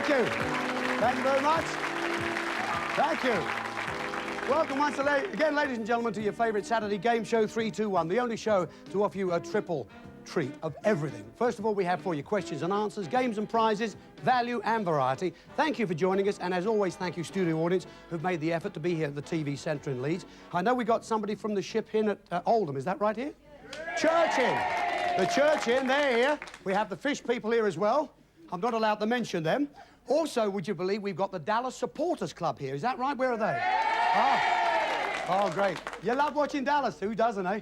you. Thank you very much. Thank you. Welcome once again, ladies and gentlemen, to your favourite Saturday game show 321, the only show to offer you a triple treat of everything. First of all, we have for you questions and answers, games and prizes, value and variety. Thank you for joining us, and as always, thank you, studio audience, who've made the effort to be here at the TV Centre in Leeds. I know we got somebody from the Ship Inn at Oldham, is that right here? Yeah. Church Inn. The Church Inn, they're here. We have the fish people here as well. I'm not allowed to mention them. Also, would you believe we've got the Dallas Supporters Club here, is that right? Where are they? Oh, great. You love watching Dallas, who doesn't, eh?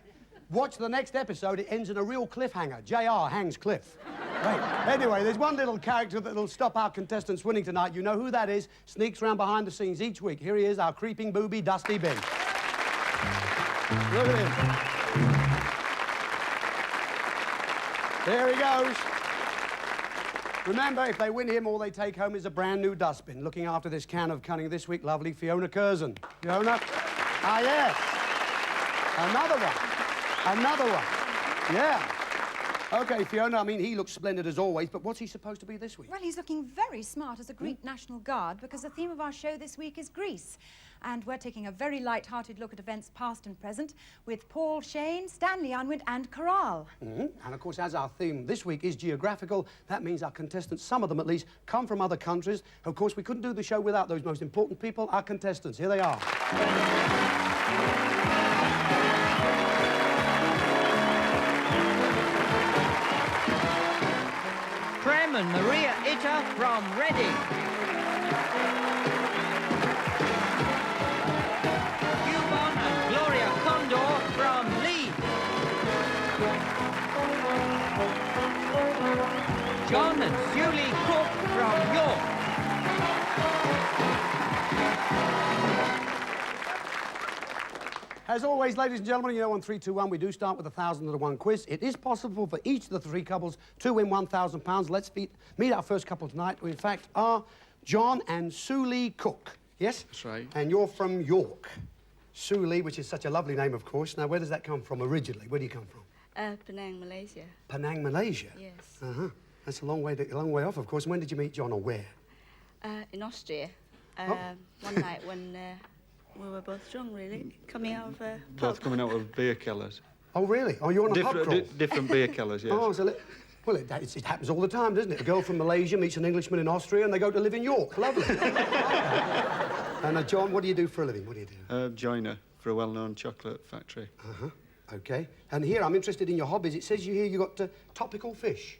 Watch the next episode, it ends in a real cliffhanger. JR hangs Cliff. Right. Anyway, there's one little character that'll stop our contestants winning tonight. You know who that is. Sneaks around behind the scenes each week. Here he is, our creeping booby, Dusty Bin. Look at him. There he goes. Remember, if they win him, all they take home is a brand new dustbin. Looking after this can of cunning this week, lovely Fiona Curzon. Fiona? Ah, yes. Another one. Another one. Yeah. OK, Fiona, I mean, he looks splendid as always, but what's he supposed to be this week? Well, he's looking very smart as a Greek National Guard because the theme of our show this week is Greece. And we're taking a very light-hearted look at events past and present with Paul Shane, Stanley Unwin and Corral. And, of course, as our theme this week is geographical, that means our contestants, some of them at least, come from other countries. Of course, we couldn't do the show without those most important people, our contestants. Here they are. Prem and Maria Itta from Reading. Cubon and Gloria Condor from Leeds. John and Julie Cook from York. As always, ladies and gentlemen, you know on 321 we do start with a 1,000-to-1 quiz. It is possible for each of the three couples to win £1,000. Let's meet our first couple tonight, who in fact are John and Sue Lee Cook. Yes? That's right. And you're from York. Sue Lee, which is such a lovely name, of course. Now, where does that come from originally? Where do you come from? Penang, Malaysia. Penang, Malaysia? Yes. Uh-huh. That's a long way off, of course. And when did you meet John, or where? In Austria. One night when we were both drunk, really, coming out of a pub. Both coming out of beer killers. Oh, really? Oh, you're on a pub crawl? Different beer killers, yes. Oh, so well, it happens all the time, doesn't it? A girl from Malaysia meets an Englishman in Austria and they go to live in York. Lovely. And, John, what do you do for a living? What do you do? Joiner for a well-known chocolate factory. Uh-huh. OK. And here, I'm interested in your hobbies. It says you got topical fish.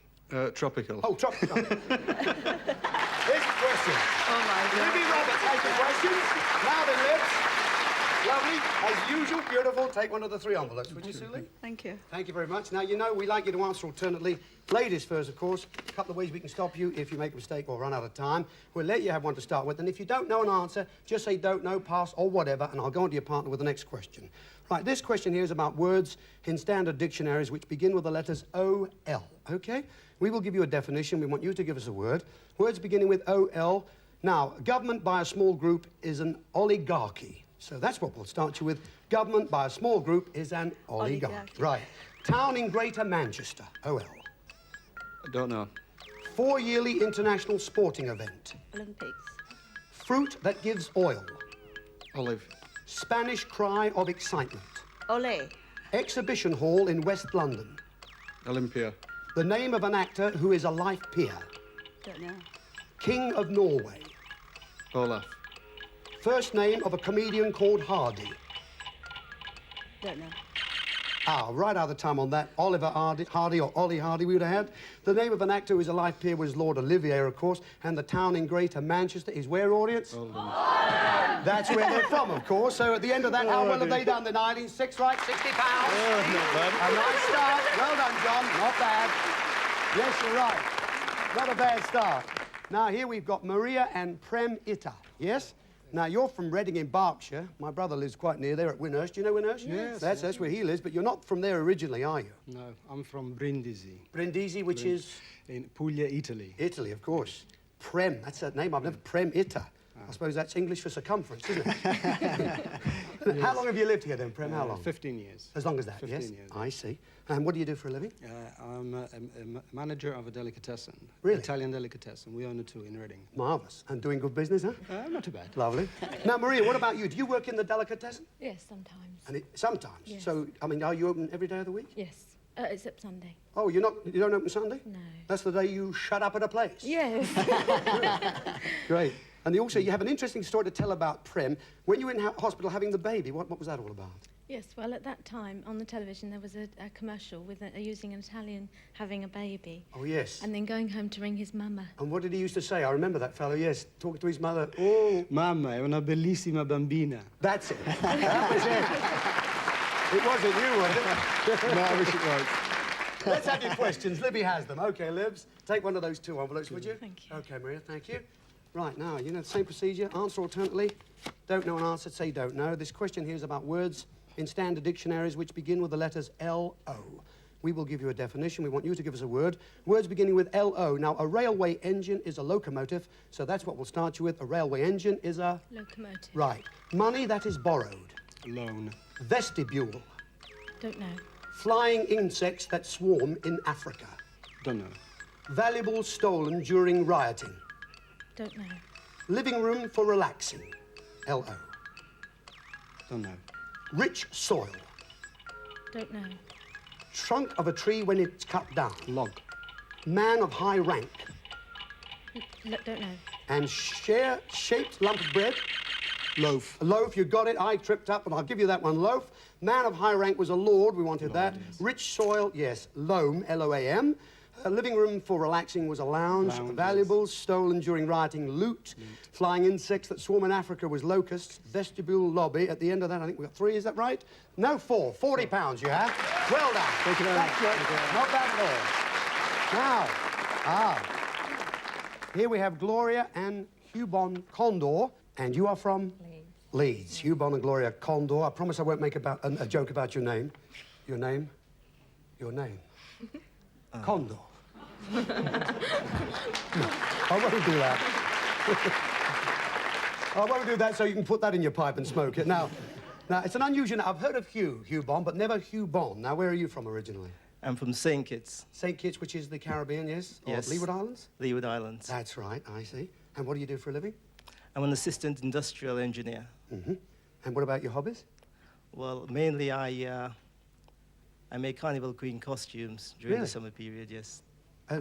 Tropical. Oh, tropical. Here's the question. Oh, my God. Libby Roberts has the questions. Now then, lips. Lovely. As usual, beautiful. Take one of the three envelopes, would you, Sue Lee? Thank you. Thank you very much. Now, you know, we like you to answer alternately. Ladies first, of course. A couple of ways we can stop you if you make a mistake or run out of time. We'll let you have one to start with, and if you don't know an answer, just say don't know, pass, or whatever, and I'll go on to your partner with the next question. Right, this question here is about words in standard dictionaries which begin with the letters O-L, OK? We will give you a definition. We want you to give us a word. Words beginning with O-L. Now, government by a small group is an oligarchy. So that's what we'll start you with. Government by a small group is an oligarchy. Right. Town in Greater Manchester, O-L. I don't know. 4-yearly international sporting event. Olympics. Fruit that gives oil. Olive. Spanish cry of excitement. Ole. Exhibition hall in West London. Olympia. The name of an actor who is a life peer. Don't know. King of Norway. Olaf. First name of a comedian called Hardy. Don't know. Ah, right out of the time on that. Oliver Hardy or Ollie Hardy we would have had. The name of an actor who is a life peer was Lord Olivier, of course, and the town in Greater Manchester is where, audience? Oldham. That's where they're from, of course. So at the end of that, how well have they done? The 1906, right? £60. Not bad. A nice start. Well done, John. Not bad. Yes, you're right. Not a bad start. Now, here we've got Maria and Prem Itta. Yes? Now, you're from Reading in Berkshire. My brother lives quite near there at Winhurst. Do you know Winhurst? Yes. That's where he lives, but you're not from there originally, are you? No, I'm from Brindisi. Brindisi, which is? In Puglia, Italy. Italy, of course. Prem, that's a name I've never... Prem Itta. I suppose that's English for circumference, isn't it? How long have you lived here then, Prem? How long? 15 years. As long as that, 15 yes? years. I see. And what do you do for a living? I'm a manager of a delicatessen. Really? Italian delicatessen. We own it too in Reading. Marvellous. And doing good business, huh? Not too bad. Lovely. Now, Maria, what about you? Do you work in the delicatessen? Yes, sometimes. And sometimes? Yes. So, I mean, are you open every day of the week? Yes, except Sunday. Oh, you don't open Sunday? No. That's the day you shut up at a place? Yes. Great. And you have an interesting story to tell about Prem. When you were in hospital having the baby, what was that all about? Yes, well, at that time, on the television, there was a commercial with using an Italian having a baby. Oh, yes. And then going home to ring his mama. And what did he used to say? I remember that fellow, yes, talking to his mother. Oh, Mamma, è una bellissima bambina. that's it. That was it. It wasn't you, was it? No, I wish it was. Let's have your questions. Libby has them. Okay, Libs, take one of those 2 envelopes, would you? Thank you. Okay, Maria, thank you. Right, now, you know the same procedure. Answer alternately. Don't know an answer, say don't know. This question here is about words in standard dictionaries which begin with the letters L-O. We will give you a definition. We want you to give us a word. Words beginning with L-O. Now, a railway engine is a locomotive, so that's what we'll start you with. A railway engine is a... Locomotive. Right. Money that is borrowed. Loan. Vestibule. Don't know. Flying insects that swarm in Africa. Don't know. Valuables stolen during rioting. Don't know. Living room for relaxing. L-O. Don't know. Rich soil. Don't know. Trunk of a tree when it's cut down. Log. Man of high rank. Don't know. And shaped lump of bread. Loaf. A loaf, you got it. I tripped up, but I'll give you that one. Loaf. Man of high rank was a lord. We wanted that. Yes. Rich soil, yes. Loam, L-O-A-M. A living room for relaxing was a lounge. Valuables stolen during rioting, loot. Flying insects that swarm in Africa was locusts. Vestibule lobby. At the end of that, I think we got 3. Is that right? No, 4. £40 you have. Well done. Thank you very much. That's good. Not bad at all. Now, here we have Gloria and Hubon Condor, and you are from? Leeds. Hubon and Gloria Condor. I promise I won't make a joke about your name. Your name? Your name? Condor. No, I won't do that. I won't do that so you can put that in your pipe and smoke it. Now, it's an unusual... I've heard of Hubon, but never Hubon. Now, where are you from originally? I'm from St. Kitts. St. Kitts, which is the Caribbean, yes? Or Yes. Leeward Islands? Leeward Islands. That's right, I see. And what do you do for a living? I'm an assistant industrial engineer. Mm-hmm. And what about your hobbies? Well, mainly I make Carnival Queen costumes during Really? the summer period, yes. I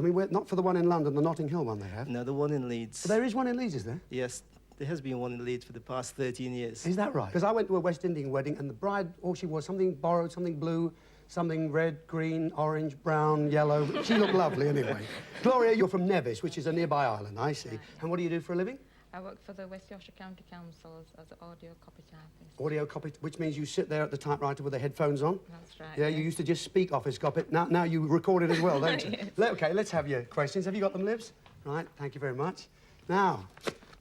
mean, not for the one in London, the Notting Hill one they have. No, the one in Leeds. But there is one in Leeds, is there? Yes, there has been one in Leeds for the past 13 years. Is that right? Because I went to a West Indian wedding and the bride, all she wore something borrowed, something blue, something red, green, orange, brown, yellow. She looked lovely anyway. Gloria, you're from Nevis, which is a nearby island, I see. And what do you do for a living? I work for the West Yorkshire County Council as an audio copy typist. Audio copy, which means you sit there at the typewriter with the headphones on? That's right. Yeah, you used to just speak office copy. Now you record it as well, don't you? Yes. Okay, let's have your questions. Have you got them, Libs? Right, thank you very much. Now,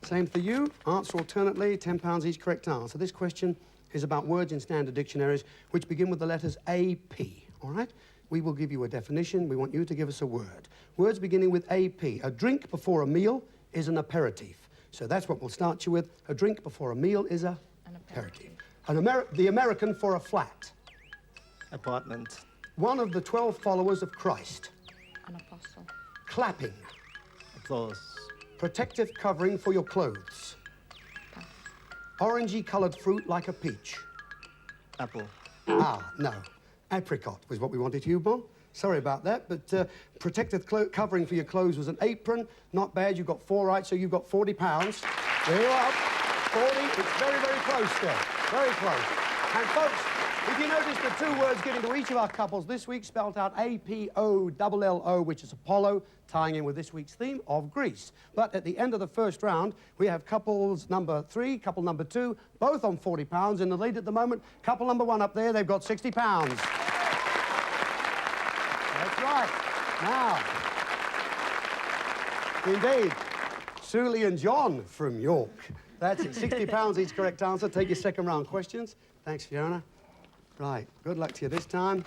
same for you. Answer alternately, £10 each correct answer. This question is about words in standard dictionaries which begin with the letters A-P, all right? We will give you a definition. We want you to give us a word. Words beginning with A-P. A drink before a meal is an aperitif. So that's what we'll start you with. A drink before a meal is an aperitif. The American for a flat. Apartment. One of the 12 followers of Christ. An apostle. Clapping. Applause. Protective covering for your clothes. Orangey-coloured fruit like a peach. Apple. Ah, no. Apricot was what we wanted, Hubon. Sorry about that, but protective covering for your clothes was an apron. Not bad. You got 4 right, so you've got £40. There you are. 40. It's very, very close still. Very close. And folks, if you notice the 2 words given to each of our couples this week spelt out A-P-O-L-L-O, which is Apollo, tying in with this week's theme of Greece. But at the end of the first round, we have couples number 3, couple number 2, both on £40. In the lead at the moment, couple number 1 up there, they've got £60. That's right. Now, indeed, Suli and John from York. That's it. £60 each correct answer. Take your second round questions. Thanks, Fiona. Right, good luck to you this time.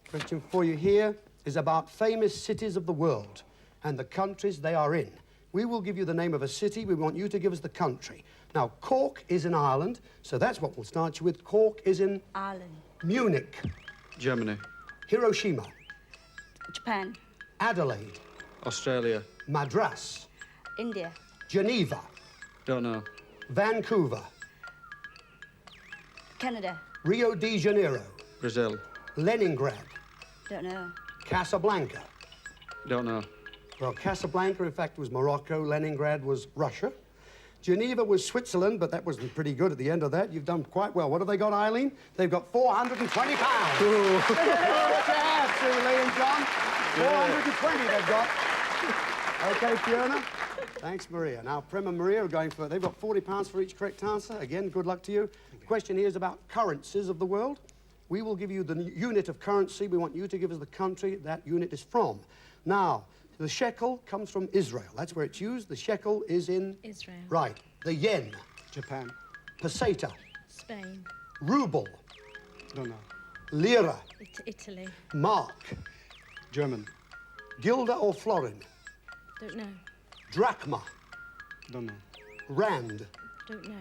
Question for you here is about famous cities of the world and the countries they are in. We will give you the name of a city. We want you to give us the country. Now, Cork is in Ireland, so that's what we'll start you with. Cork is in Ireland. Munich, Germany. Hiroshima, Japan. Adelaide, Australia. Madras, India. Geneva, Don't know. Vancouver, Canada. Rio de Janeiro, Brazil. Leningrad, Don't know. Casablanca. Don't know. Well, Casablanca, in fact, was Morocco. Leningrad was Russia. Geneva was Switzerland, but that wasn't pretty good at the end of that. You've done quite well. What have they got, Eileen? They've got 420 pounds. What you have, Sue Lee and John? 420 they've got. Okay, Fiona. Thanks, Maria. Now, Prem and Maria are going for... They've got 40 pounds for each correct answer. Again, good luck to you. The question here is about currencies of the world. We will give you the unit of currency. We want you to give us the country that unit is from. Now, the shekel comes from Israel. That's where it's used. The shekel is in... Israel. Right. The yen. Japan. Peseta. Spain. Ruble. Don't know. Lira. Italy. Mark. German. Guilder or florin. Don't know. Drachma. Don't know. Rand. Don't know.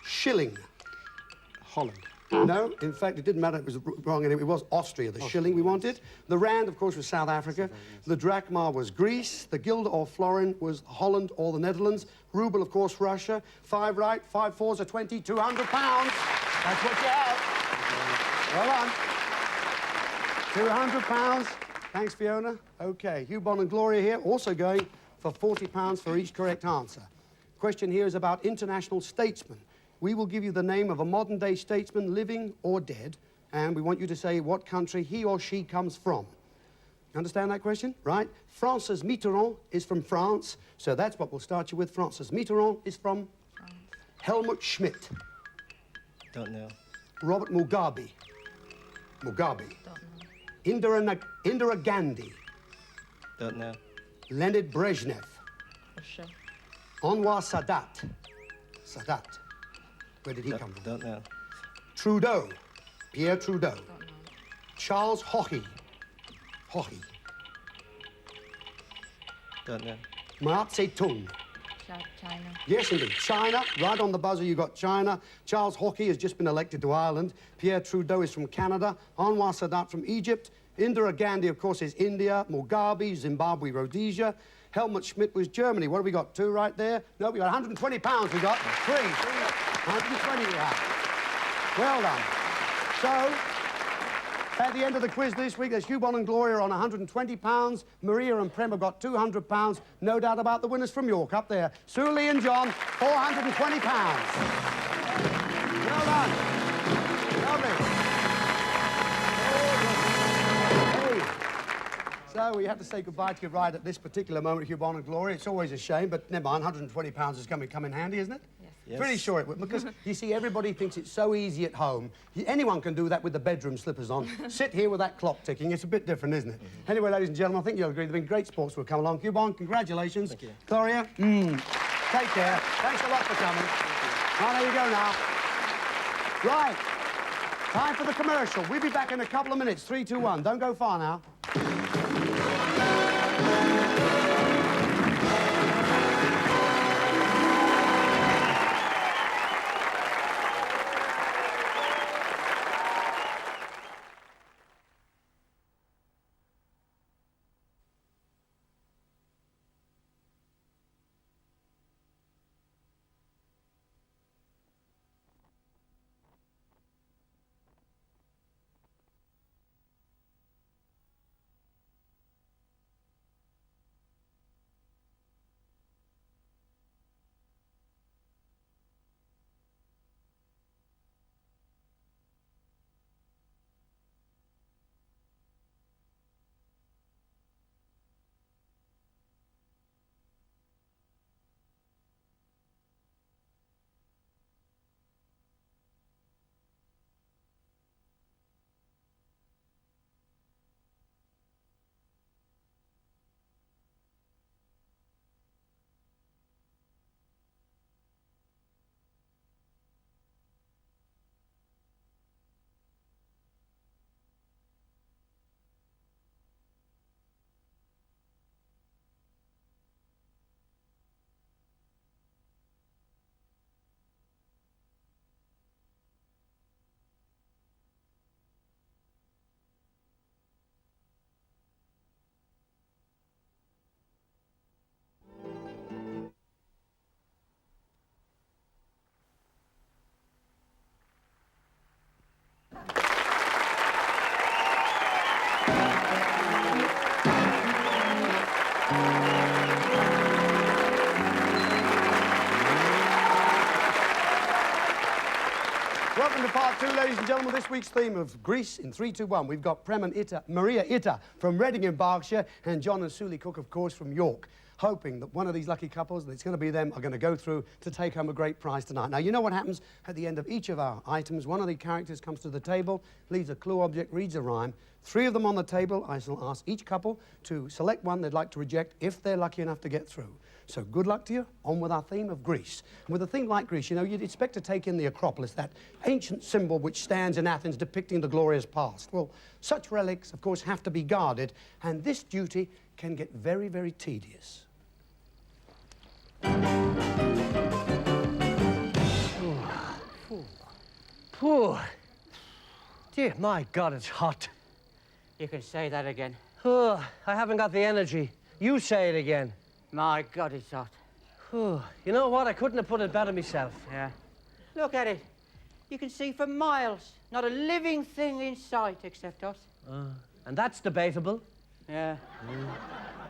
Shilling. Holland. No, in fact, it didn't matter. It was wrong. It was Austria, the shilling we wanted. The rand, of course, was South Africa. The drachma was Greece. The guilder or florin was Holland or the Netherlands. Ruble, of course, Russia. 5 right, 5 fours are 20, 200 pounds. That's what you have. Well done. 200 pounds. Thanks, Fiona. Okay, Hugh Bond and Gloria here, also going for 40 pounds for each correct answer. Question here is about international statesmen. We will give you the name of a modern-day statesman, living or dead, and we want you to say what country he or she comes from. You understand that question? Right? Francis Mitterrand is from France, so that's what we'll start you with. Francis Mitterrand is from Helmut Schmidt. Don't know. Robert Mugabe. Mugabe. Don't know. Indira Gandhi. Don't know. Leonid Brezhnev. Russia. Anwar Sadat. Sadat. Where did he come from? Don't know. Trudeau. Pierre Trudeau. Don't know. Charles Hockey. Hockey. Don't know. Mao Zedong. China. Yes, indeed. China. Right on the buzzer, you got China. Charles Hockey has just been elected to Ireland. Pierre Trudeau is from Canada. Anwar Sadat from Egypt. Indira Gandhi, of course, is India. Mugabe, Zimbabwe, Rhodesia. Helmut Schmidt was Germany. What have we got? 2 right there? No, we got 120 pounds we got. 3. 120 we have. Well done. So, at the end of the quiz this week, there's Hugh Bond and Gloria on 120 pounds. Maria and Prem have got 200 pounds. No doubt about the winners from York up there. Sue Lee and John, 420 pounds. Well done. Lovely. So we have to say goodbye to you right at this particular moment, Hugh Bond and Gloria. It's always a shame, but never mind, 120 pounds is going to come in handy, isn't it? Yes. Pretty sure it would, because you see, everybody thinks it's so easy at home. Anyone can do that with the bedroom slippers on. Sit here with that clock ticking. It's a bit different, isn't it? Anyway, ladies and gentlemen, I think you'll agree there have been great sports who have come along. Hugh Bond, congratulations. Thank you. Gloria, take care. Thanks a lot for coming. Well, there you go now. Right. Time for the commercial. We'll be back in a couple of minutes. 3, 2, 1. Don't go far now. Welcome to part 2, ladies and gentlemen. This week's theme of Greece in 3, 2, 1. We've got Prem and Maria Itta from Reading in Berkshire, and John and Suli Cook, of course, from York, hoping that one of these lucky couples, that it's going to be them, are going to go through to take home a great prize tonight. Now, you know what happens at the end of each of our items. One of the characters comes to the table, leaves a clue object, reads a rhyme. 3 of them on the table. I shall ask each couple to select one they'd like to reject if they're lucky enough to get through. So good luck to you. On with our theme of Greece. And with a theme like Greece, you know, you'd expect to take in the Acropolis, that ancient symbol which stands in Athens depicting the glorious past. Well, such relics, of course, have to be guarded, and this duty can get very, very tedious. Poor. Dear, my God, it's hot. You can say that again. Oh, I haven't got the energy. You say it again. My God, it's hot. Oh, you know what? I couldn't have put it better myself. Yeah. Look at it. You can see for miles. Not a living thing in sight except us. And that's debatable. Yeah.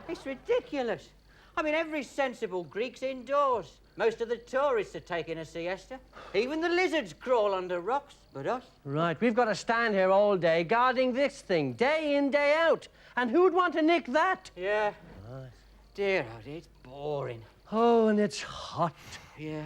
It's ridiculous. I mean, every sensible Greek's indoors. Most of the tourists are taking a siesta. Even the lizards crawl under rocks, but us. Right, we've got to stand here all day guarding this thing, day in, day out. And who'd want to nick that? Yeah. Right. Dear, oh dear, it's boring. Oh, and it's hot. Yeah.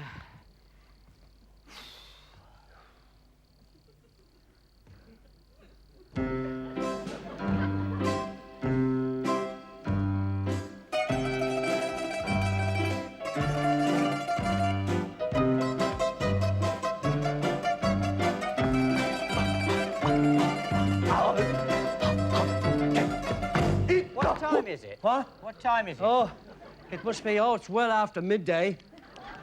What time is it? What? What time is it? Oh, it must be, it's well after midday.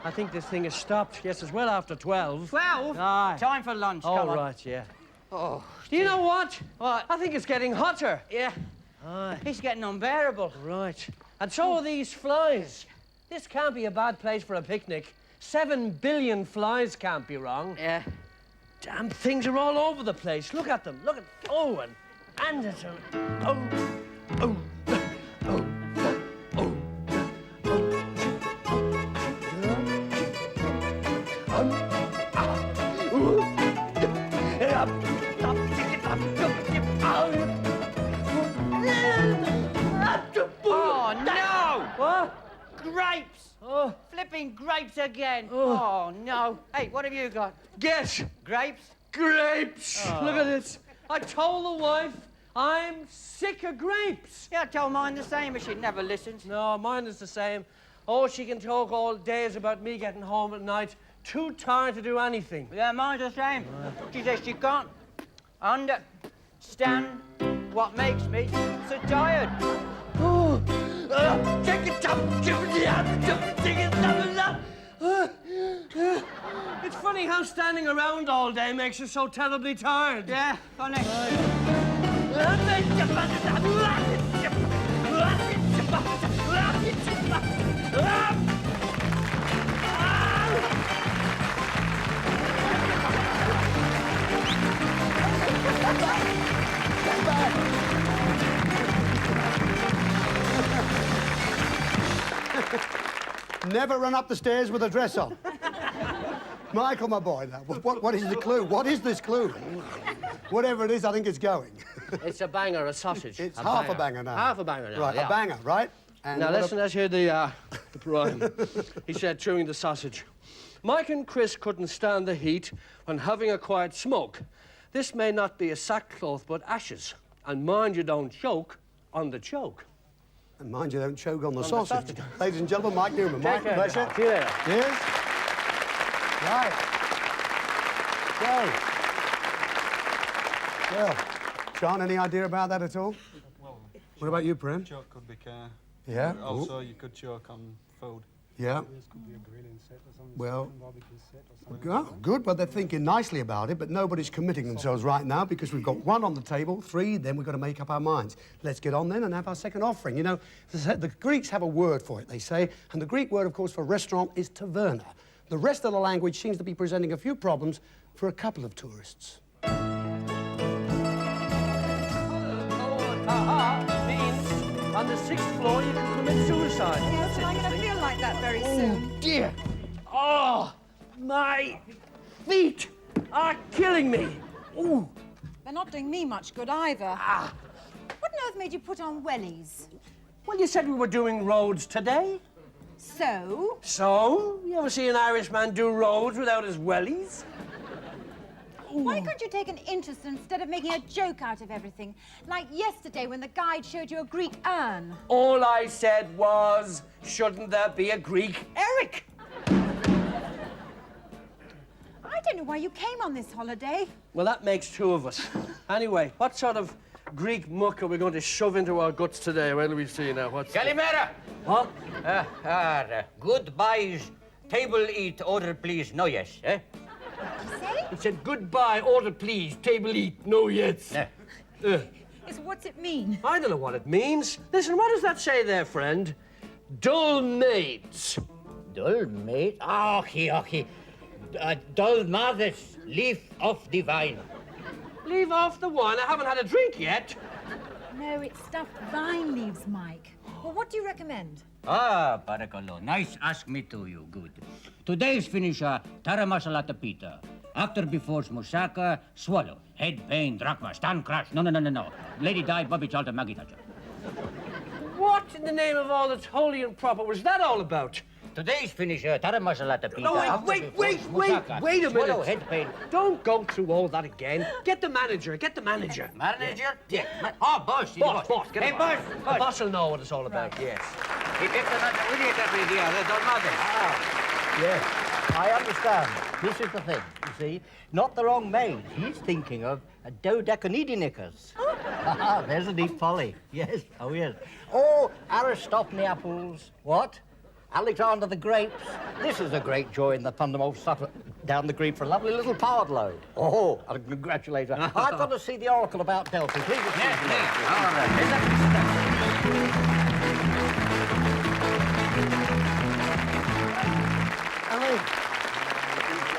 I think this thing has stopped. Yes, it's well after 12. 12? Aye. Time for lunch, Oh, come on. right, yeah. Oh, Do you know what? What? I think it's getting hotter. Yeah. Aye. It's getting unbearable. Right. And so are these flies. This can't be a bad place for a picnic. 7 billion flies can't be wrong. Yeah. Damn things are all over the place. Look at them. Look at... Oh, and it's... Oh, no! What? Grapes! Oh, Flipping grapes again. Oh, no. Hey, what have you got? guess. Grapes? Grapes. Look at this. I told the wife I'm sick of grapes. Yeah, I told mine the same, but she never listens. No, mine is the same. Oh, she can talk all days about me getting home at night. Too tired to do anything. Yeah, mine's the same. She says she can't understand what makes me so tired. Oh, take it up, give it the take it up. It's funny how standing around all day makes you so terribly tired. Yeah, funny. Never run up the stairs with a dress on. Michael, my boy, now, what is the clue? What is this clue? Whatever it is, I think it's going. It's a banger, a sausage. It's half a banger now. Half a banger now, Right, yeah. a banger, right? And Now what listen, let's hear the rhyme. He said, chewing the sausage. Mike and Chris couldn't stand the heat when having a quiet smoke. This may not be a sackcloth, but ashes. And mind you don't choke on the choke. And mind you, don't choke on the the sausage. sausage. Ladies and gentlemen, Mike Newman. Mike, care, pleasure. see you later. Cheers. Right. So. Well, Sean, any idea about that at all? Well, What about you, Prem? choke could be care. Yeah. Also, you could choke on food. Yeah. This could be a grilling set or something. Well, Barbecue set or something. Oh, good. Well, they're thinking nicely about it, but nobody's committing themselves right now because we've got 1 on the table, 3, then we've got to make up our minds. Let's get on then and have our second offering. You know, the Greeks have a word for it, they say, and the Greek word, of course, for restaurant is taverna. The rest of the language seems to be presenting a few problems for a couple of tourists. Means on the 6th floor you can commit suicide. Yes, and I'm going to feel like that very soon. Dear. Oh, my feet. are killing me. Ooh. They're not doing me much good either. What on earth made you put on wellies? Well, you said we were doing roads today. So? So? You ever see an Irishman do roads without his wellies? Why can't you take an interest instead of making a joke out of everything? Like yesterday when the guide showed you a Greek urn. All I said was, shouldn't there be a Greek Eric? I don't know why you came on this holiday. Well, that makes two of us. Anyway, what sort of Greek muck are we going to shove into our guts today? Where do we see now? What's Kalimera! What? Goodbyes. Table eat, order please, no yes, eh? What did you say? It said goodbye, order please, table eat, no yets. Yes, what's it mean? I don't know what it means. Listen, what does that say there, friend? Dull maids. Dull mate? Ochi. Dull mothers, leaf off the vine. Leave off the wine. I haven't had a drink yet. No, it's stuffed vine leaves, Mike. Well, what do you recommend? Barakalo. Nice ask me to you, good. Today's finisher, tara masala pita. After before's moussaka, swallow. Head pain, drachma, stand crash. No. Lady die, Bobby Chalta, Magitaja. What in the name of all that's holy and proper was that all about? Today's finisher, tara masala pita. No, wait a minute. Swallow, head pain. Don't go through all that again. Get the manager. Manager? Yeah. Boss. Boss. Get Hey, him. boss. The boss will know what it's all about, yes. He kept another idiot every day, Dull mothers. Yes, I understand. This is the thing, you see. Not the wrong maid. He's thinking of a dodecahedronicus. There's a deep folly. Yes, oh yes. Oh, Aristophanes. What? Alexander the Grapes. This is a great joy in the Thunderbolt supper down the green for a lovely little powered load. Oh, I'll congratulate her. I've got to see the oracle about Delphi. Please excuse me. All right.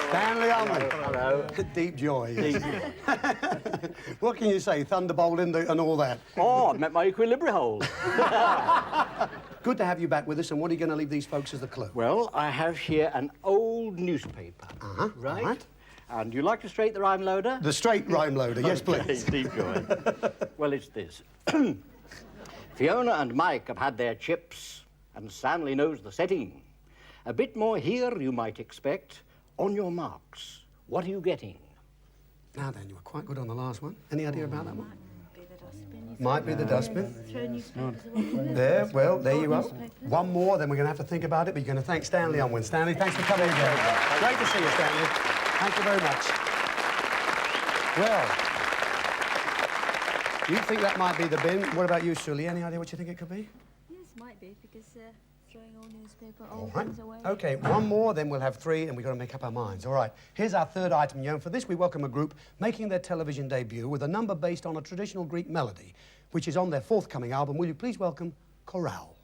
Stanley Unwin. Hello. Deep joy. Yes. What can you say? Thunderbolt and all that. Oh, I've met my equilibrium. Good to have you back with us. And what are you going to leave these folks as the clue? Well, I have here an old newspaper. Right? all right. And you like to straight the rhyme loader? The straight rhyme loader. Yes, please. Deep going. Well, it's this. Fiona and Mike have had their chips, and Stanley knows the setting. A bit more here you might expect. On your marks, what are you getting? Now then, you were quite good on the last one. Any idea about that one? Might be the dustbin. There, well, there you are. One more, then we're going to have to think about it, but you're going to thank Stanley Unwin. Stanley, thanks for coming again. Great to see you, Stanley. Thank you very much. Well, you think that might be the bin. What about you, Sully? Any idea what you think it could be? Yes, might be, because throwing all newspaper, All old right. things away. OK, one more, then we'll have three, and we've got to make up our minds. All right, here's our third item, Joan. For this, we welcome a group making their television debut with a number based on a traditional Greek melody, which is on their forthcoming album. Will you please welcome Chorale?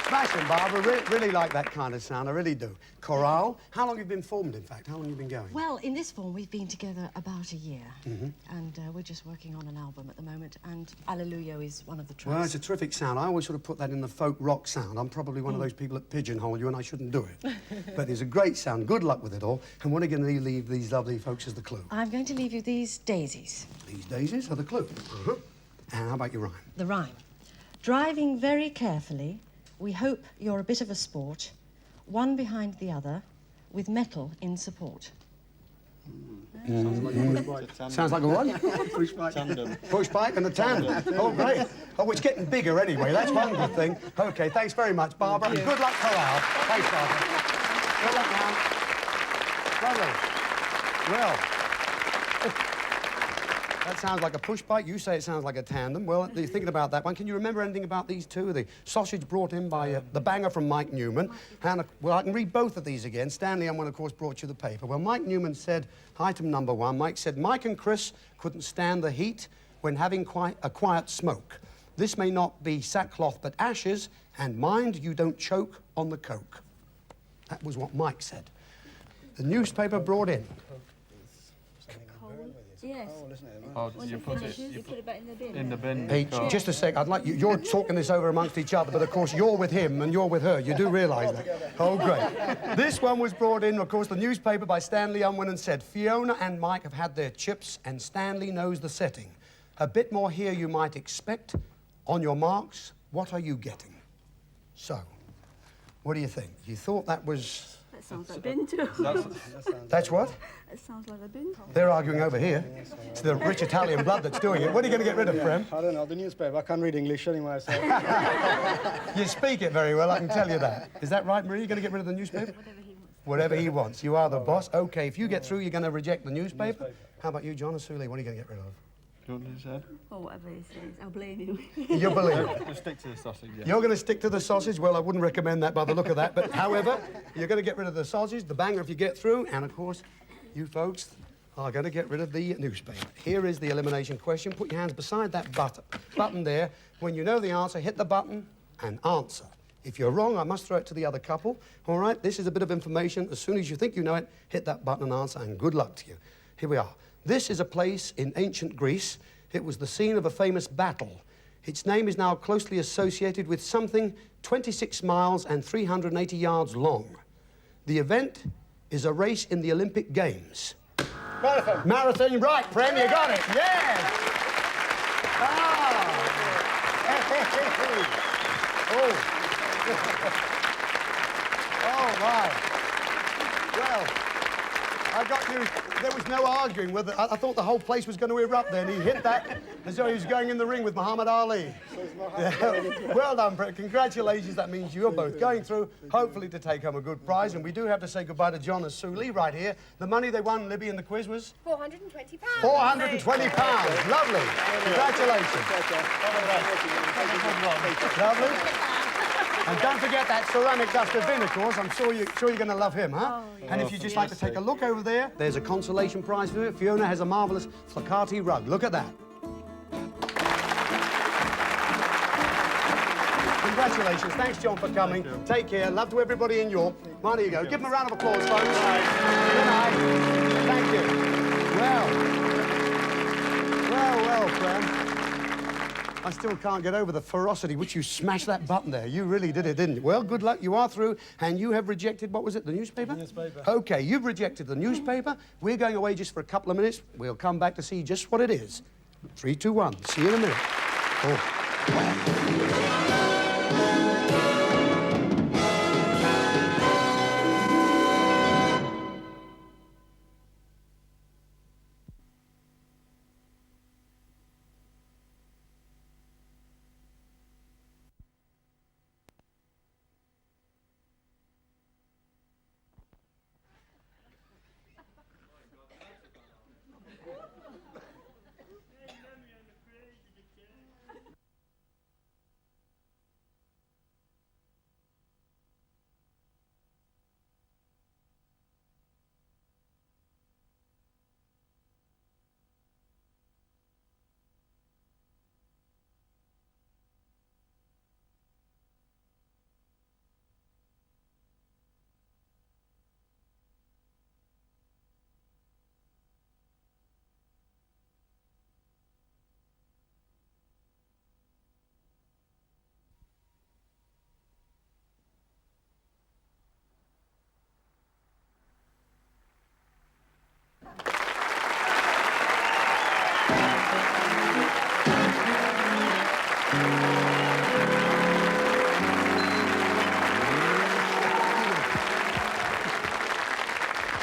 Smashing, Barbara. Really like that kind of sound. I really do. Chorale. How long have you been formed, in fact? How long have you been going? Well, in this form, we've been together about a year. And we're just working on an album at the moment. And Alleluia is one of the tracks. Well, it's a terrific sound. I always sort of put that in the folk rock sound. I'm probably one of those people that pigeonhole you, and I shouldn't do it. But it's a great sound. Good luck with it all. And what are you going to leave these lovely folks as the clue? I'm going to leave you these daisies. These daisies are the clue. And how about your rhyme? The rhyme. Driving very carefully, we hope you're a bit of a sport, one behind the other, with metal in support. Sounds like a what? Push bike. Tandem. Push bike and a tandem. Oh, great. Oh, it's getting bigger anyway. That's one good thing. OK, thanks very much, Barbara. And good luck, Chorale. Thanks, Barbara. Good luck now. Lovely. Well, that sounds like a push bike. You say it sounds like a tandem. Well, you're thinking about that one. Can you remember anything about these two? The sausage brought in by the banger from Mike Newman. And, well, I can read both of these again. Stanley Unwin, of course, brought you the paper. Well, Mike Newman said, item number 1, Mike said, Mike and Chris couldn't stand the heat when having a quiet smoke. This may not be sackcloth but ashes, and mind you don't choke on the coke. That was what Mike said. The newspaper brought in. Yes. Oh, you put it back in the bin. in the bin. Hey, just a sec. I'd like you. You're talking this over amongst each other, but of course you're with him and you're with her. You do realise that? Oh, great. This one was brought in, of course, the newspaper by Stanley Unwin and said, Fiona and Mike have had their chips and Stanley knows the setting. A bit more here you might expect. On your marks, what are you getting? So, what do you think? You thought that was... That sounds like bin too. That's what? It sounds like a bin. They're arguing over here. It's the rich Italian blood that's doing it. What are you going to get rid of, Prem? I don't know, the newspaper. I can't read English anyway, so... You speak it very well, I can tell you that. Is that right, Marie? You're going to get rid of the newspaper? Whatever he wants. You are the boss. OK, if you get through, you're going to reject the newspaper. How about you, John Asuli? What are you going to get rid of? Do you want what he said? Or whatever he says. I'll blame him. You believe it? We'll stick to the sausage, yeah. You're going to stick to the sausage? Well, I wouldn't recommend that by the look of that. But, however, you're going to get rid of the sausage, the banger if you get through, and, of course, you folks are going to get rid of the newspaper. Here is the elimination question. Put your hands beside that button there. When you know the answer, hit the button and answer. If you're wrong, I must throw it to the other couple. All right, this is a bit of information. As soon as you think you know it, hit that button and answer, and good luck to you. Here we are. This is a place in ancient Greece. It was the scene of a famous battle. Its name is now closely associated with something 26 miles and 380 yards long. The event is a race in the Olympic Games. Marathon. Marathon, right, Prem, you got it. Yes. Ah. Oh, my. Well, I got you. There was no arguing with it. I thought the whole place was going to erupt then. He hit that as though he was going in the ring with Muhammad Ali. Well done, Brett. Congratulations. That means you're both going through, hopefully to take home a good prize. And we do have to say goodbye to John Asuli right here. The money they won, Libby, in the quiz was? £420. £420. Lovely. Congratulations. Lovely. And don't forget that ceramic Dusty bin, of course. I'm sure you're going to love him, huh? Oh, And if you'd just like to take a look over there, there's a consolation prize for you. Fiona has a marvellous Flocati rug. Look at that. Congratulations. Thanks, John, for coming. Take care. Love to everybody in York. Well, there you go. Give them a round of applause, folks. Good night. Thank you. Well, Fran. I still can't get over the ferocity which you smashed that button there. You really did it, didn't you? Well, good luck. You are through, and you have rejected, what was it, the newspaper? The newspaper. OK, you've rejected the newspaper. We're going away just for a couple of minutes. We'll come back to see just what it is. 3, 2, 1. See you in a minute. Oh.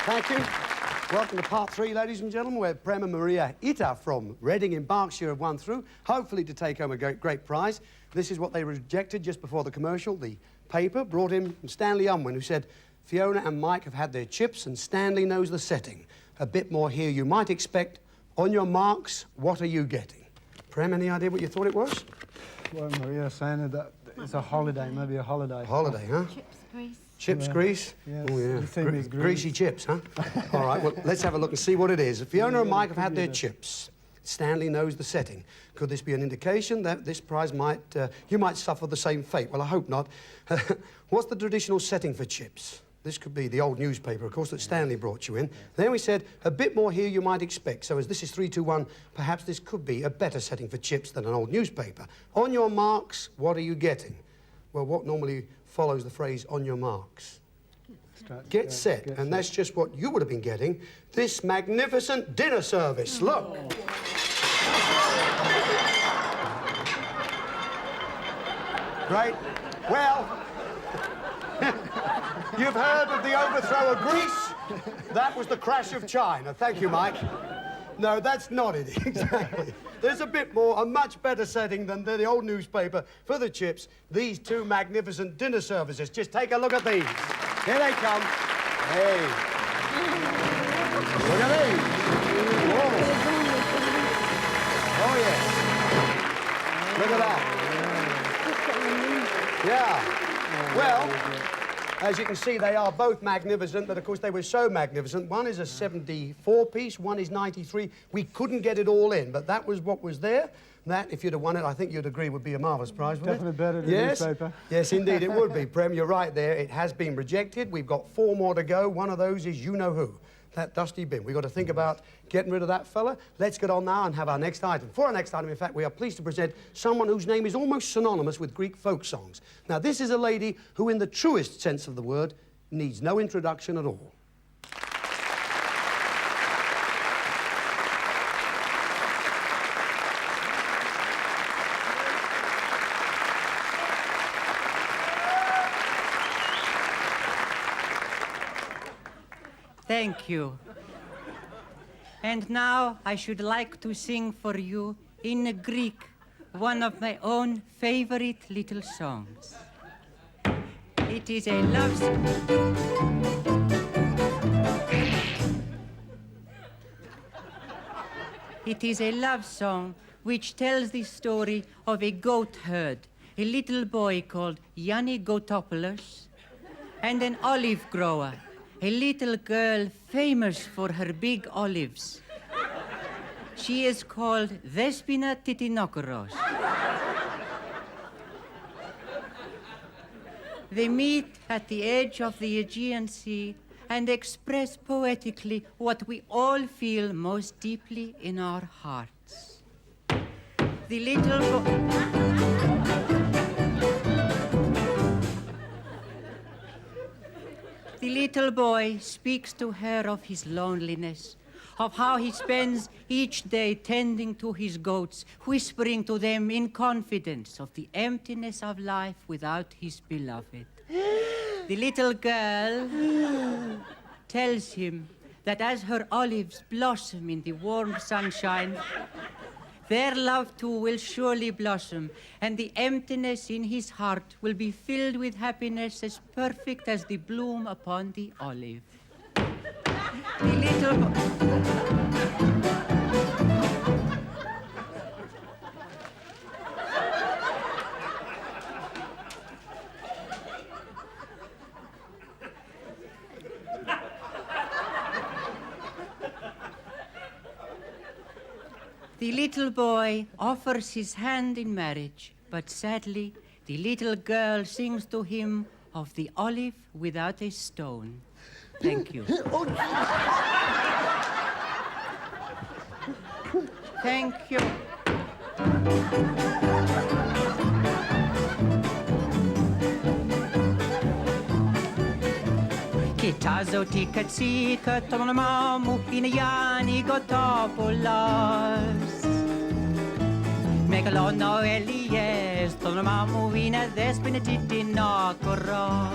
Thank you. Welcome to part 3, ladies and gentlemen, where Prem and Maria Ita from Reading in Berkshire have won through, hopefully to take home a great prize. This is what they rejected just before the commercial. The paper brought in from Stanley Unwin, who said, Fiona and Mike have had their chips and Stanley knows the setting. A bit more here you might expect. On your marks, what are you getting? Prem, any idea what you thought it was? Well, Maria's saying that it's a holiday, maybe a holiday. Holiday, huh? Chips, grease. Chips, grease? Yes, Oh, yeah. the theme is grease. Greasy chips, huh? All right, well, let's have a look and see what it is. Fiona and Mike have had their chips. Stanley knows the setting. Could this be an indication that this prize might... you might suffer the same fate? Well, I hope not. What's the traditional setting for chips? This could be the old newspaper, of course, that Stanley brought you in. Then we said, a bit more here you might expect. So as this is 3, 2, 1, perhaps this could be a better setting for chips than an old newspaper. On your marks, what are you getting? Well, what normally follows the phrase, on your marks? Get set. And that's just what you would have been getting. This magnificent dinner service. Look. Great. Well... You've heard of the overthrow of Greece? That was the crash of China. Thank you, Mike. No, that's not it, exactly. There's a bit more, a much better setting than the old newspaper for the chips. These 2 magnificent dinner services. Just take a look at these. Here they come. Hey. Look at these. Whoa. Oh, yes. Look at that. Yeah. Well... As you can see, they are both magnificent, but of course they were so magnificent. One is a 74-piece, one is 93. We couldn't get it all in, but that was what was there. That, if you'd have won it, I think you'd agree would be a marvellous prize, wouldn't Definitely it? better than the newspaper. Yes, indeed, it would be. Prem, you're right there. It has been rejected. We've got 4 more to go. One of those is you-know-who. That dusty bin. We've got to think about getting rid of that fella. Let's get on now and have our next item. For our next item, in fact, we are pleased to present someone whose name is almost synonymous with Greek folk songs. Now, this is a lady who, in the truest sense of the word, needs no introduction at all. Thank you. And now I should like to sing for you in Greek one of my own favorite little songs. It is a love song. It is a love song which tells the story of a goat herd, a little boy called Yanni Gotopoulos, and an olive grower, a little girl famous for her big olives. She is called Despina Titinokoros. They meet at the edge of the Aegean Sea and express poetically what we all feel most deeply in our hearts. The little The little boy speaks to her of his loneliness, of how he spends each day tending to his goats, whispering to them in confidence of the emptiness of life without his beloved. The little girl tells him that as her olives blossom in the warm sunshine, their love too will surely blossom, and the emptiness in his heart will be filled with happiness as perfect as the bloom upon the olive. The little The little boy offers his hand in marriage, but sadly, the little girl sings to him of the olive without a stone. Thank you. Thank you. Κοιτάζω τι κατσίκα, το όνομά μου είναι Γιάννη Γοτόπουλος. Μεγαλώνω Ελιές, το όνομά μου είναι Δέσποινα Τιτινόκορος.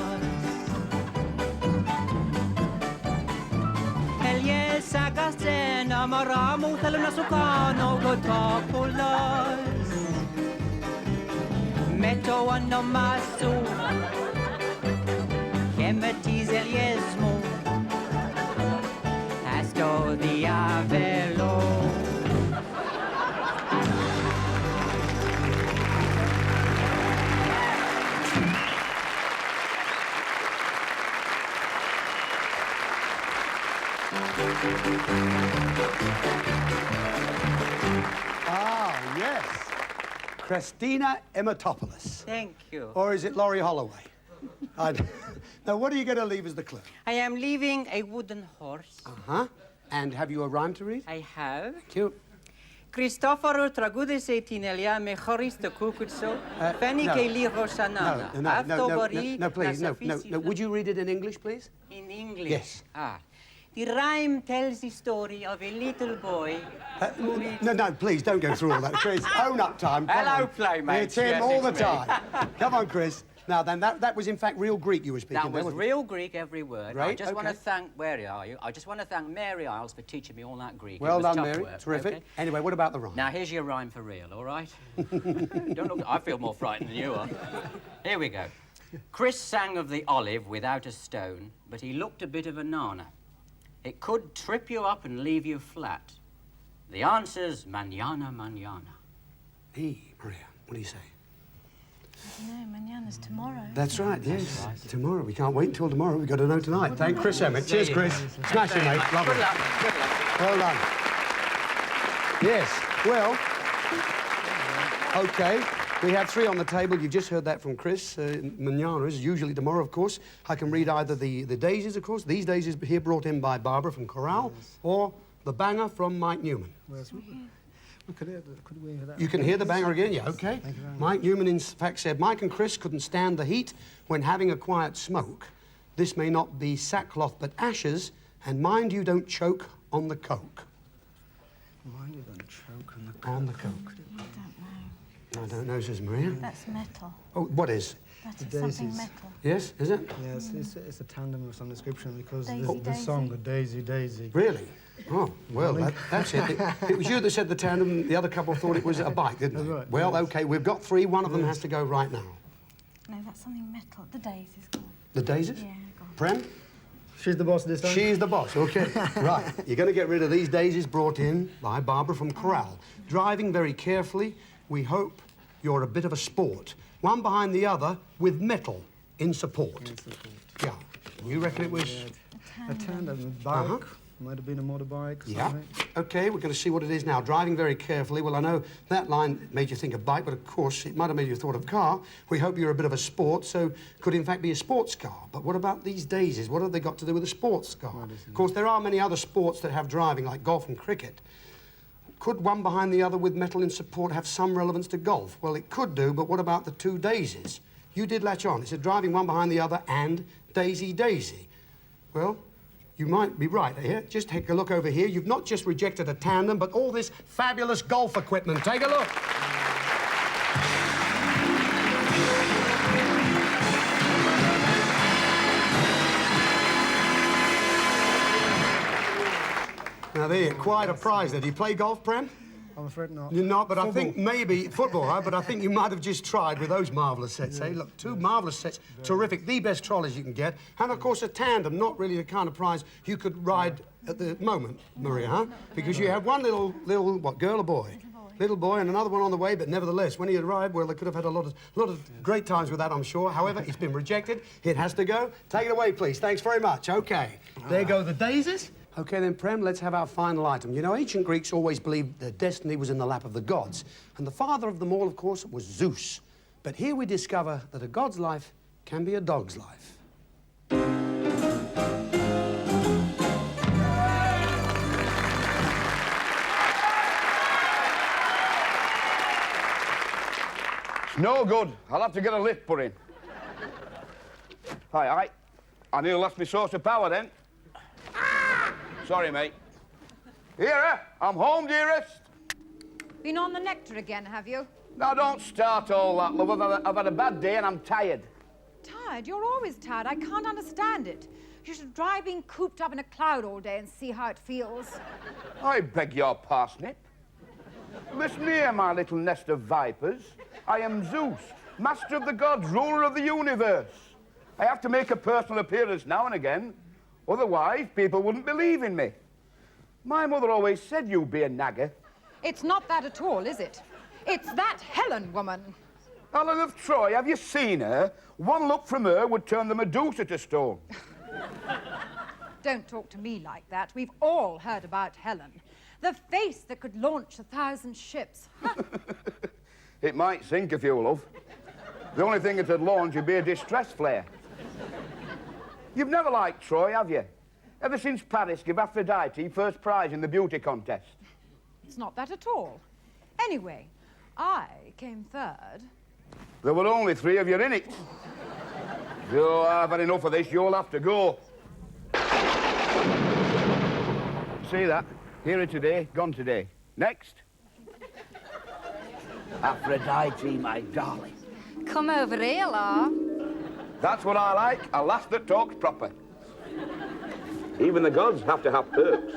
Namaramu Telenasukano Gotopulas Meto Anomasu Kemetis Eliesmo Asto Diavelo. Ah, yes. Christina Ematopoulos. Thank you. Or is it Laurie Holloway? Now, what are you going to leave as the clue? I am leaving a wooden horse. Uh-huh. And have you a rhyme to read? I have. Cute. Cristoforo tragudes etinelia me choris de cucutso, fenike liro sanana. No, please, no. Would you read it in English, please? In English? Yes. The rhyme tells the story of a little boy who is... No, please, don't go through all that. Chris, own up time. Come Hello, on. playmates. It's him Yes, all the it's me. time. Come on, Chris. Now, then, that was, in fact, real Greek you were speaking. That was wasn't it? real Greek, every word. Right, I just want to okay. thank... Where are you? I just want to thank Mary Isles for teaching me all that Greek. Well it was done, tough Mary. work, Terrific. okay? Anyway, what about the rhyme? Now, here's your rhyme for real, all right? Don't look... I feel more frightened than you are. Here we go. Chris sang of the olive without a stone, but he looked a bit of a nana. It could trip you up and leave you flat. The answer's manana, manana. Hey, Maria, what do you say? No, mañana's tomorrow. That's right, yes. Tomorrow. We can't wait until tomorrow. We've got to know tonight. Thank Chris Emmett. Cheers, Chris. Smash it, mate. Lovely. Good luck. Good luck. Well done. Yes. Well, OK. We have three on the table. You've just heard that from Chris. Manana is usually tomorrow, of course. I can read either the daisies, of course. These daisies here brought in by Barbara from Chorale, or the banger from Mike Newman. Could we hear that? You can hear the banger again, yeah, OK. Thank you very much. Mike Newman, in fact, said, Mike and Chris couldn't stand the heat when having a quiet smoke. This may not be sackcloth but ashes, and mind you don't choke on the coke. Mind you don't choke on the coke. On the coke. I don't know, says Maria. That's metal. Oh, what is? That The is something daisies. metal. Yes, is it? Yes, it's a tandem of some description because Daisy, the song, the Daisy, Daisy. Really? Oh, well, that's it. It was you that said the tandem. The other couple thought it was a bike, didn't they? Right, Well, yes. OK, we've got three. One of them has to go right now. No, that's something metal. The daisy's gone. The daisies? Yeah, gone. Prem? She's the boss this time? She's the boss, OK. Right, you're going to get rid of these daisies brought in by Barbara from Chorale. Driving very carefully, we hope you're a bit of a sport. One behind the other with metal in support. Yeah. You reckon it was... A tandem, a bike. Might have been a motorbike or Yeah. something. OK, we're going to see what it is now. Driving very carefully. Well, I know that line made you think of bike, but of course it might have made you thought of car. We hope you're a bit of a sport, so could in fact be a sports car. But what about these daisies? What have they got to do with a sports car? Of course, there are many other sports that have driving, like golf and cricket. Could one behind the other with metal in support have some relevance to golf? Well, it could do, but what about the two daisies? You did latch on. It said driving one behind the other and Daisy, Daisy. Well, you might be right here. Just take a look over here. You've not just rejected a tandem, but all this fabulous golf equipment. Take a look. Now, there you quite a prize there. Do you play golf, Prem? I'm afraid not. You're not, but Football. I think maybe football, huh? But I think you might have just tried with those marvellous sets, eh? Look, two marvellous sets, terrific, the best trolleys you can get, and of course a tandem, not really the kind of prize you could ride at the moment, Maria, huh? Because you have one little, what, girl or boy? Little boy and another one on the way, but nevertheless, when he arrived, well, they could have had a lot of great times with that, I'm sure. However, it's been rejected. It has to go. Take it away, please. Thanks very much. OK. There go the daisies. OK, then, Prem, let's have our final item. You know, ancient Greeks always believed their destiny was in the lap of the gods. And the father of them all, of course, was Zeus. But here we discover that a god's life can be a dog's life. No good. I'll have to get a lift put in. Aye. I nearly lost my source of power then. Sorry, mate. Here, I'm home, dearest. Been on the nectar again, have you? Now, don't start all that, love. I've had a bad day and I'm tired. Tired? You're always tired. I can't understand it. You should try being cooped up in a cloud all day and see how it feels. I beg your parsnip. Listen here, my little nest of vipers. I am Zeus, master of the gods, ruler of the universe. I have to make a personal appearance now and again. Otherwise, people wouldn't believe in me. My mother always said you'd be a nagger. It's not that at all, is it? It's that Helen woman. Helen of Troy, have you seen her? One look from her would turn the Medusa to stone. Don't talk to me like that. We've all heard about Helen. The face that could launch 1,000 ships. It might sink if you love. The only thing it'd launch would be a distress flare. You've never liked Troy, have you? Ever since Paris gave Aphrodite first prize in the beauty contest. It's not that at all. Anyway, I came third. There were only 3 of you in it. So I've had enough of this. You'll have to go. See that? Here today, gone today. Next. Aphrodite, my darling. Come over here, love. That's what I like, a lass that talks proper. Even the gods have to have perks.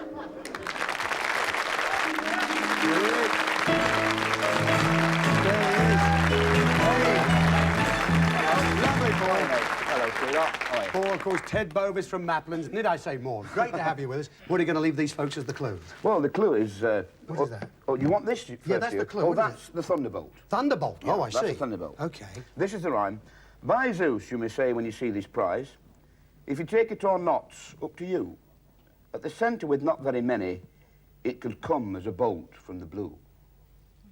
Hello, sweetheart. Paul, of course, Ted Bovis from Maplin's. Did I say more? Great to have you with us. What are you going to leave these folks as the clue? Well, the clue is... what is that? Oh, you want this first? Yeah, that's the clue. Oh, What is that's the Thunderbolt. Thunderbolt? Yeah, Oh, I see. That's the Thunderbolt. OK. This is the rhyme. By Zeus, you may say when you see this prize, if you take it or not, up to you. At the centre with not very many, it could come as a bolt from the blue.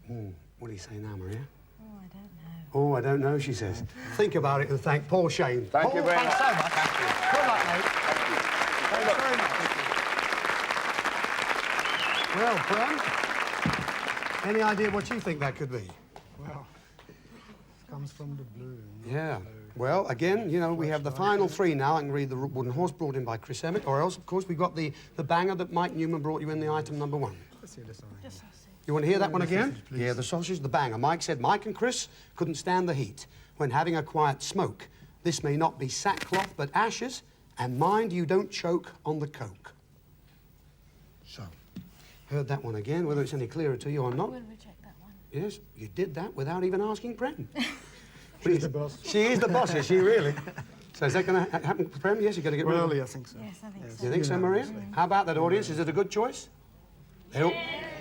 What do you say now, Maria? Oh, I don't know. Oh, I don't know, she says. Think about it and thank Paul Shane. Thank you very Paul, much. thanks so much. Thank you. Good luck, mate. Thanks very much. Well, Prem, any idea what you think that could be? Well, it comes from the blue. Yeah. Well, again, you know, we have the final 3 now. I can read the wooden horse brought in by Chris Emmett, or else, of course, we've got the banger that Mike Newman brought you in the item number 1. Let's see the sign. You want to hear that one the again? sausage, please. Yeah, the sausage, the banger. Mike said Mike and Chris couldn't stand the heat when having a quiet smoke. This may not be sackcloth, but ashes, and mind you don't choke on the coke. So, heard that one again, whether it's any clearer to you or not. We'll reject that one. Yes, you did that without even asking Prem. She's the boss. She is the boss, is she really? So is that going to happen, Prem? Yes, you've got to get rid of Well, it. yeah, I think so. Yes, I think so. You think so, Maria? How about that, audience? Is it a good choice?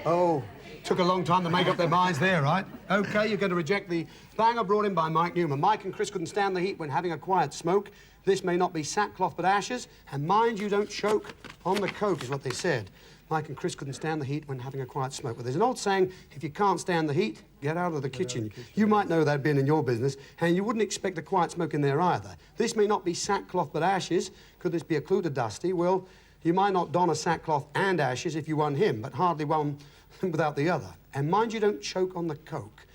Oh, took a long time to make up their minds there, right? OK, you're going to reject the banger brought in by Mike Newman. Mike and Chris couldn't stand the heat when having a quiet smoke. This may not be sackcloth but ashes, and mind you don't choke on the coke, is what they said. Mike and Chris couldn't stand the heat when having a quiet smoke. Well, there's an old saying, if you can't stand the heat, get out of the kitchen. You might know that being in your business, and you wouldn't expect a quiet smoke in there either. This may not be sackcloth but ashes. Could this be a clue to Dusty? Well, you might not don a sackcloth and ashes if you won him, but hardly one without the other. And mind you don't choke on the coke.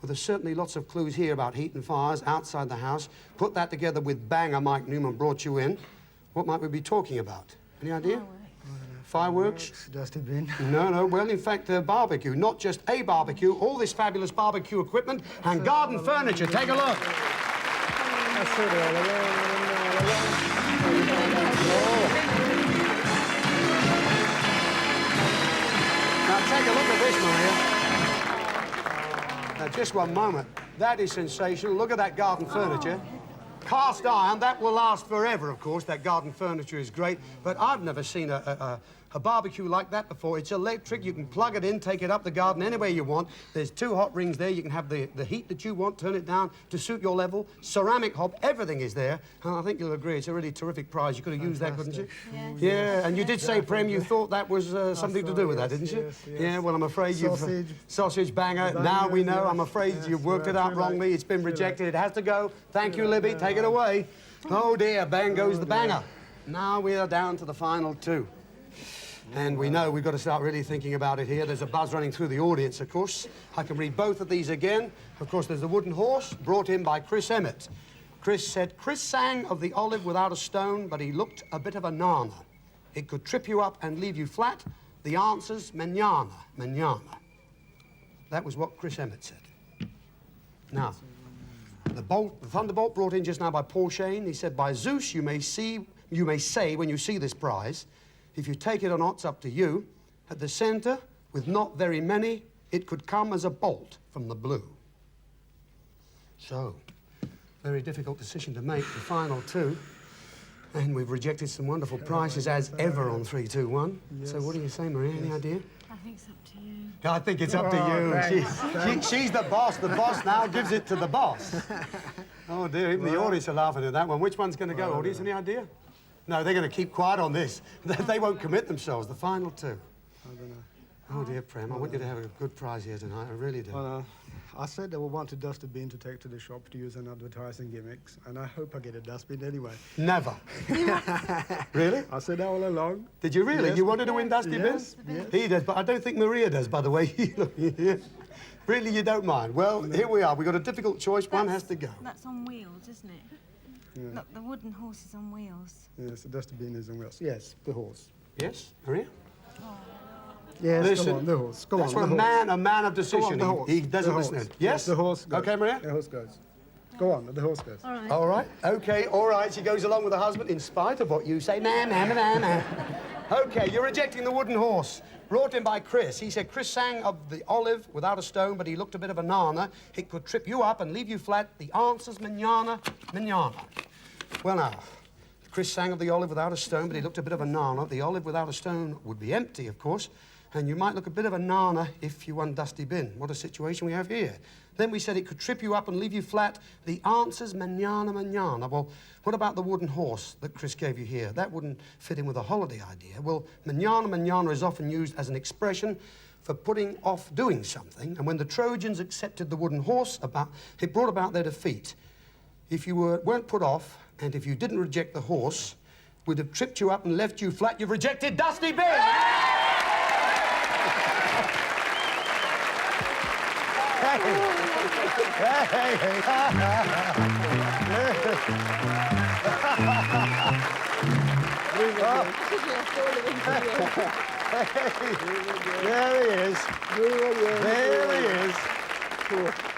Well, there's certainly lots of clues here about heat and fires outside the house. Put that together with banger Mike Newman brought you in. What might we be talking about? Any idea? Fireworks? Dusty bin. No. Well, in fact, barbecue. Not just a barbecue, all this fabulous barbecue equipment and garden furniture. Take a look. Now, take a look at this, Maria. Now, just one moment. That is sensational. Look at that garden furniture. Cast iron, that will last forever, of course. That garden furniture is great. But I've never seen a barbecue like that before. It's electric. You can plug it in, take it up the garden anywhere you want. There's 2 hot rings there. You can have the heat that you want, turn it down to suit your level. Ceramic hob, everything is there. And I think you'll agree it's a really terrific prize. You could have used that, couldn't you? Yes. Yeah, and you did say, Prem, you thought that was something to do with that, didn't you? Yes. Yeah, well, I'm afraid Sausage. you've... Sausage banger. Now we know. I'm afraid you've worked it out wrongly. It's been rejected. It has to go. Thank you, Libby. Take it away. Oh, dear. Bang goes the banger. Now we are down to the final 2. And we know we've got to start really thinking about it here. There's a buzz running through the audience, of course. I can read both of these again. Of course, there's the wooden horse, brought in by Chris Emmett. Chris said, Chris sang of the olive without a stone, but he looked a bit of a nana. It could trip you up and leave you flat. The answer's manana, manana. That was what Chris Emmett said. Now, the thunderbolt brought in just now by Paul Shane. He said, by Zeus you may you may say when you see this prize, if you take it or not, it's up to you. At the centre, with not very many, it could come as a bolt from the blue. So, very difficult decision to make, the final two. And we've rejected some wonderful prizes as ever on 3, 2, 1. Yes. So what do you say, Maria? Any idea? I think it's up to you. I think it's up to you. She's the boss. The boss now gives it to the boss. Oh, dear. Even the audience are laughing at that one. Which one's going to go, audience? Any idea? No, they're going to keep quiet on this. They won't commit themselves. The final two. I don't know. Oh, dear, Prem. I want you to have a good prize here tonight. I really do. Well, I said I would want a dustbin to take to the shop to use in advertising gimmicks, and I hope I get a dustbin anyway. Never. Really? I said that all along. Did you really? Yes. You wanted to win Dusty Yes, Bin? yes. He does, but I don't think Maria does, by the way. Really, you don't mind? Well, here we are. We've got a difficult choice. One has to go. That's on wheels, isn't it? Yeah. Look, the wooden horse is on wheels. Yes, the dustbin is on wheels. Yes, the horse. Yes, Maria? Yes, Listen, come on, the horse. Go that's on, for the a man of decision. Go on, the horse. He doesn't The listen. horse. Yes? The horse goes. Okay, Maria? The horse goes. Go on, the horse goes. All right. All right. Okay, all right. She goes along with her husband in spite of what you say. Man. Okay, you're rejecting the wooden horse. Brought in by Chris. He said Chris sang of the olive without a stone, but he looked a bit of a nana. It could trip you up and leave you flat. The answer's manana. Well, now, Chris sang of the olive without a stone, but he looked a bit of a nana. The olive without a stone would be empty, of course, and you might look a bit of a nana if you won Dusty Bin. What a situation we have here. Then we said it could trip you up and leave you flat. The answer's manana. Well, what about the wooden horse that Chris gave you here? That wouldn't fit in with a holiday idea. Well, manana is often used as an expression for putting off doing something, and when the Trojans accepted the wooden horse, it brought about their defeat. If you weren't put off, and if you didn't reject the horse, would have tripped you up and left you flat. You've rejected Dusty Bin! There he is. There he is.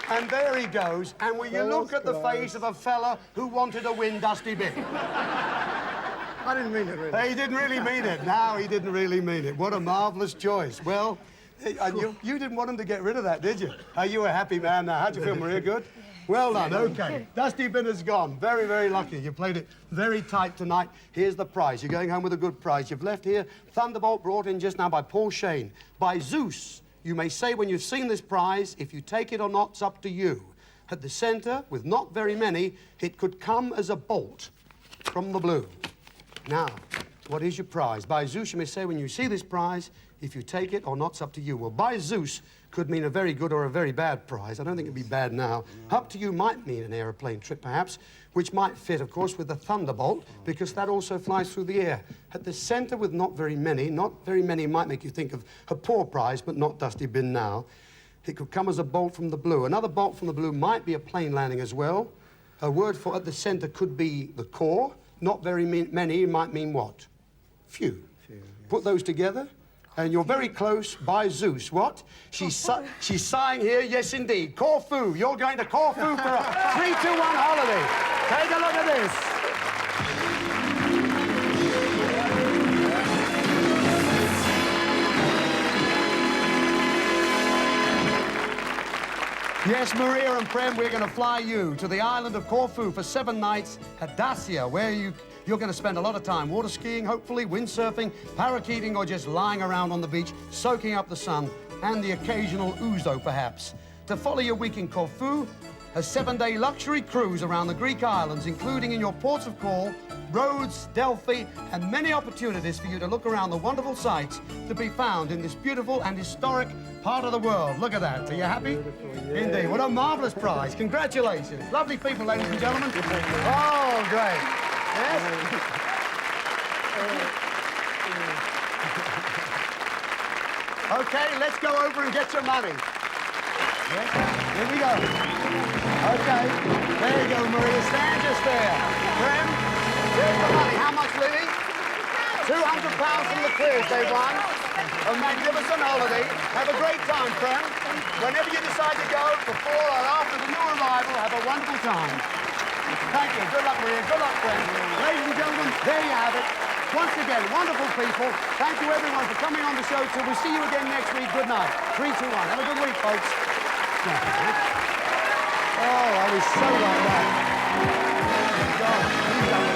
And there he goes. And will you look at the face of a fella who wanted to win Dusty Bin? I didn't mean it, really. He didn't really mean it. No, he didn't really mean it. What a marvellous choice. Well, you didn't want him to get rid of that, did you? You were a happy man now. How'd you feel, Maria? Good? Well done. OK. Dusty Bin is gone. Very, very lucky. You played it very tight tonight. Here's the prize. You're going home with a good prize. You've left here Thunderbolt, brought in just now by Paul Shane. By Zeus, you may say when you've seen this prize, if you take it or not, it's up to you. At the centre, with not very many, it could come as a bolt from the blue. Now, what is your prize? By Zeus, you may say when you see this prize, if you take it or not, it's up to you. Well, by Zeus could mean a very good or a very bad prize. I don't think it'd be bad now. Up to you might mean an aeroplane trip, perhaps, which might fit, of course, with the Thunderbolt, because that also flies through the air. At the centre, with not very many might make you think of a poor prize, but not Dusty Bin now. It could come as a bolt from the blue. Another bolt from the blue might be a plane landing as well. A word for at the centre could be the core. Not very many might mean what? Few. Yes. Put those together, and you're very close. By Zeus. What? She's sighing here. Yes, indeed. Corfu. You're going to Corfu for a 3-2-1 holiday. Take a look at this. Yes, Maria and Prem, we're going to fly you to the island of Corfu for 7 nights at Dacia, where you're going to spend a lot of time water skiing, hopefully, windsurfing, parakeeting, or just lying around on the beach, soaking up the sun, and the occasional ouzo, perhaps. To follow your week in Corfu, a 7-day luxury cruise around the Greek islands, including in your ports of call, Rhodes, Delphi, and many opportunities for you to look around the wonderful sights to be found in this beautiful and historic part of the world. Look at that. Are you happy? Yeah. Indeed. What a marvellous prize. Congratulations. Lovely people, ladies and gentlemen. Oh, great. Yes? OK, let's go over and get your money. Yes? Here we go. OK. There you go, Maria. Stand just there. Prem, here's the money. How much, Lily? £200 from the quiz they won. A magnificent holiday. Have a great time, Prem. Whenever you decide to go, before or after the new arrival, have a wonderful time. Thank you. Good luck, Maria. Good luck, friends. Ladies and gentlemen, there you have it. Once again, wonderful people. Thank you, everyone, for coming on the show. Till we see you again next week. Good night. 3, 2, 1. Have a good week, folks. Oh, I was so like that. God,